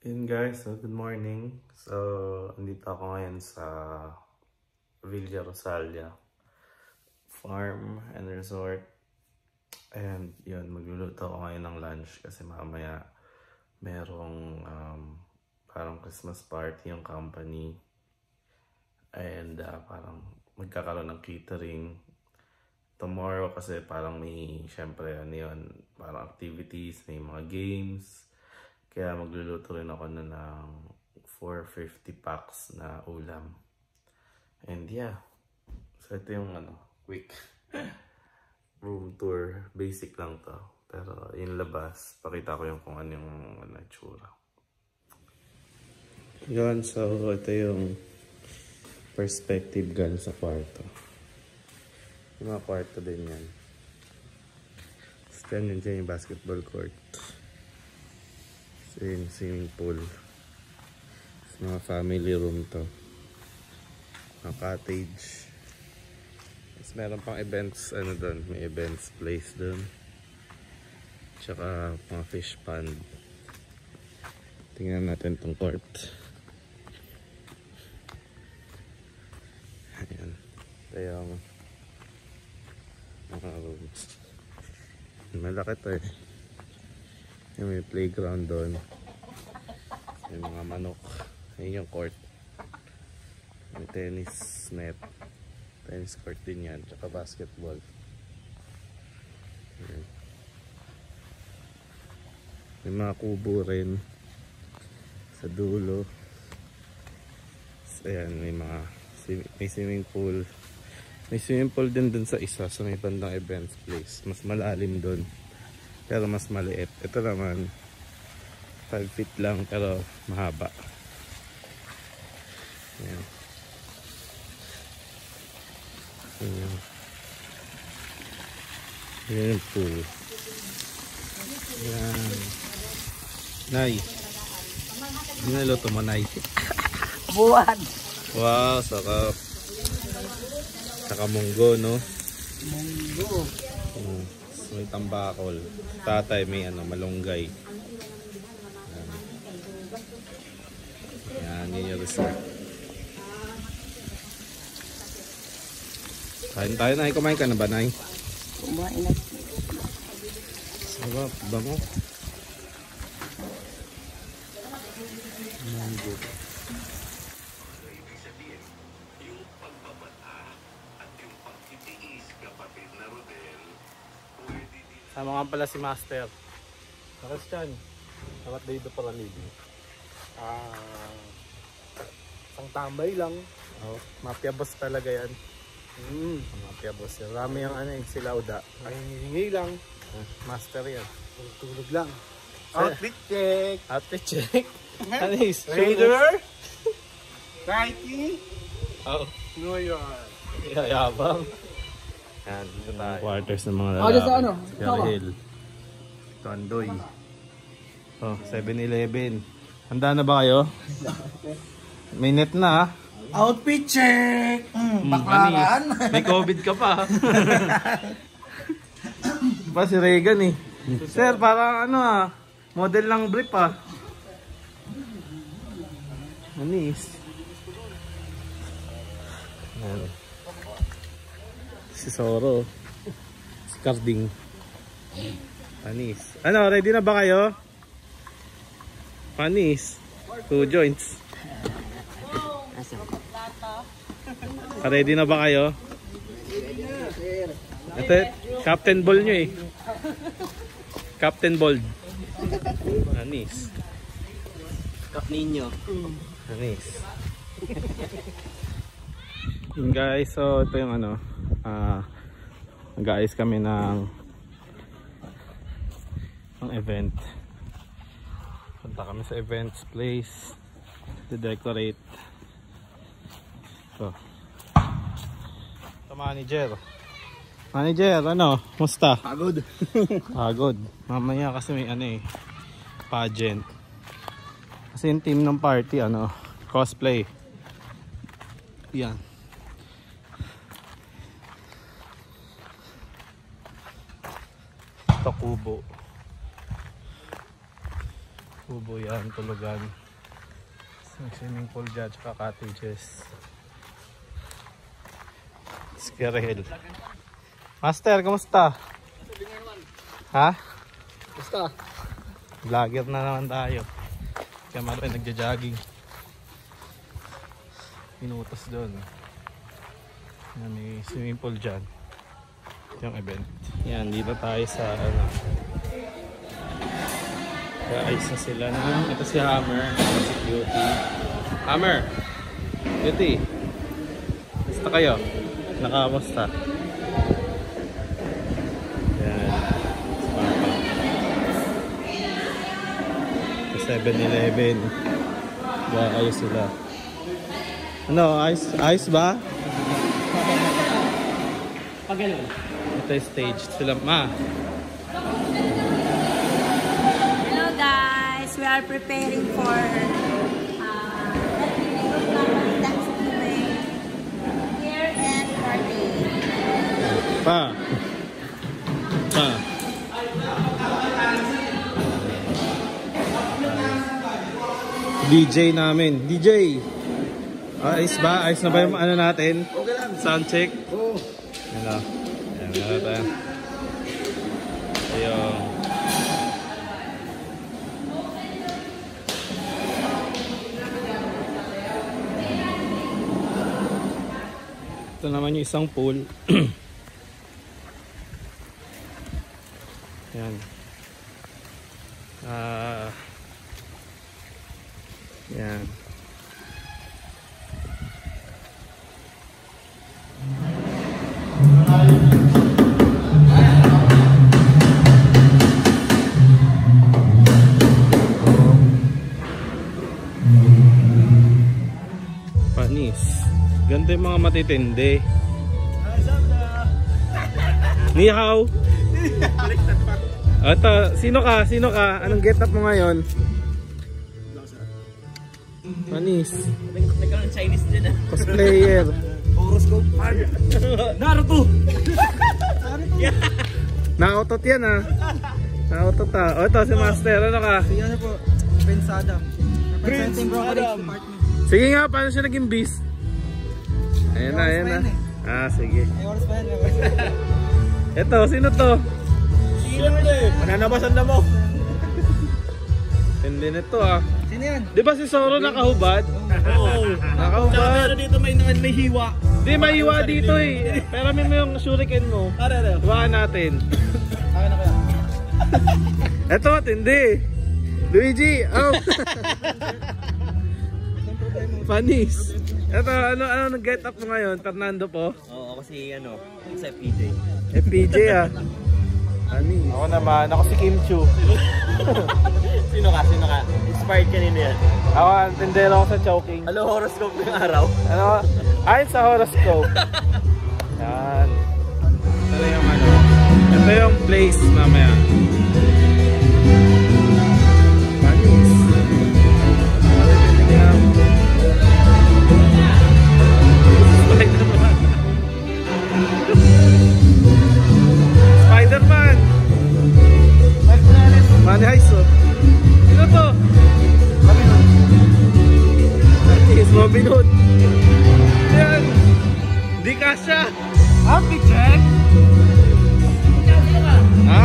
Yun guys, so good morning. So, andito ako ngayon sa Villa Rosalia Farm and Resort. And yun, magluluto ako ngayon ng lunch kasi mamaya merong parang Christmas party yung company. And parang magkakaroon ng catering tomorrow kasi parang may, syempre ano yun, parang activities, may mga games. Kaya magluluto rin ako na ng 450 packs na ulam. And yeah, so ito yung quick room tour. Basic lang to. Pero yung labas, pakita ko yung kung ano yung tsura. Yun, so ito yung perspective gan sa kwarto. Yung mga kwarto din yan. Stand yun dyan yung basketball court. Swimming pool. Mga family room to. Mga cottage. Tapos meron pang events, doon. May events place doon. Tsaka mga fish pond. Tingnan natin tong court. Ayan. Ito yung mga rooms. Malaki to eh. May playground doon. May mga manok. Ayun yung court. May tennis net. Tennis court din yan. Tsaka basketball. Ayan. May mga kubo rin sa dulo. Ayan, may swimming pool. May swimming pool din dun sa isa. So may bandang events place. Mas malalim dun. Pero mas maliit. Ito naman 5 feet lang pero mahaba. Ayan. Ayan. Ayan yung pool. Ayan. Nay. Niluto mo, Nay. Buwan. Wow, sarap. Saka munggo, no? Munggo. May tambakol. Tatay may malunggay. Yan, yun yung resort. Kain tayo, Nay. Kumain ka na ba, Nay? Kumain na. Sarap, bango. Mango. Sama nga pala si Master. Nakas dyan. Dapat dito para living. Isang tambay lang. Oh, mafia boss talaga yan. Mafia boss yan. Rami yung sila Uda. Ay, hingi lang. Master yan. Tulog lang. Outfit check. Outfit check. Anis. Raider. Nike. Oh. New York. Yayabang. Yan, dito tayo. Quarters ng mga lalaki. Sa ano? Hill. Tandoy. Oh, 7-Eleven. Handa na ba kayo? May net na ha? Outfit check. Baklaran. May COVID ka pa. Pa si Regan eh. Sir, parang model lang brief ah. Anis. Ayan. Si Soro. Si Carding. Anis. Ready na ba kayo? Anis. 2 joints. Ready na ba kayo? Ito, Captain Ball nyo eh. Captain Ball. Anis. Kap ninyo. Anis. Yun guys, so ito yung nag-aayos kami ng event. Punta kami sa events place to decorate. So manager. Manager, musta? Pagod. Pagod. Mamaya kasi may pageant. Kasi yung team ng party, cosplay. Yan. Ito kubo. Kubo yan, tulugan. May swimming pool dyan, tsaka cottages. Skirel. Master, kamusta? Ha? Basta. Vlogger na naman tayo. Kaya maroon nagja-jogging. Pinutos doon. May swimming pool dyan. Ito yung event. Yan, dito tayo sa ano. Kaya ayos na sila na. Ito si Hammer. Si Cutie. Hammer! Cutie! Basta kayo? Nakamusta? Yan. Sa 7-Eleven. Kaya ayos sila. Ano? Ayos ba? Pagano? Ito yung stage. Sila, ma. Hello guys, we are preparing for Thanksgiving here and party. Pa. Pa. DJ namin. DJ! Ayos ba? Ayos na ba yung ano natin? Okay lang. Sound check? Oo. Hello. Ayan, meron tayo. Ayun. Ito naman yung isang pool. Ayan. Ayan. Panis. Ganda yung mga matitindi. Ni hao. Ito, sino ka? Sino ka? Anong get up mo ngayon? Panis. Nagkaroon Chinese din ah. Cosplayer. Horoscope fan. Naruto! Nautot yan ah. Nautot ah. O ito si Master. Ano ka? Sige na po. Prince Adam. Representing Brokerage Department. Sige nga, paano siya naging beast? Ayan na, ayan na. Ah, sige. May oras pa yan. Ito, sino to? Siyempre! Mananabasan na mo. Hindi nito ah. Sino yan? Di ba si Zoro nakahubad? Oo. Nakahubad. dito may hiwa. Di, may hiwa dito eh. Pero may yung shuriken mo. Ano? Hiwaan natin. Akin na kaya. Ito, tindi. Luigi, oh. Panis. Ito, ano nag-get up mo ngayon? Fernando po? Oo, ako si sa FPJ. FPJ ah. Panis. Ako naman, ako si Kim Chu. Sino ka? Inspired kanina yan. Ako, tindero ako sa choking. Ano horoscope ng araw? Ano? Ayon sa horoscope. Yan. Ito yung ano. Ito yung place mamaya. Panis. Spider-Man. Manny Heiso. Sino to? Panis, Robin Hood. Yan. Di kasya. Happy check! Ha?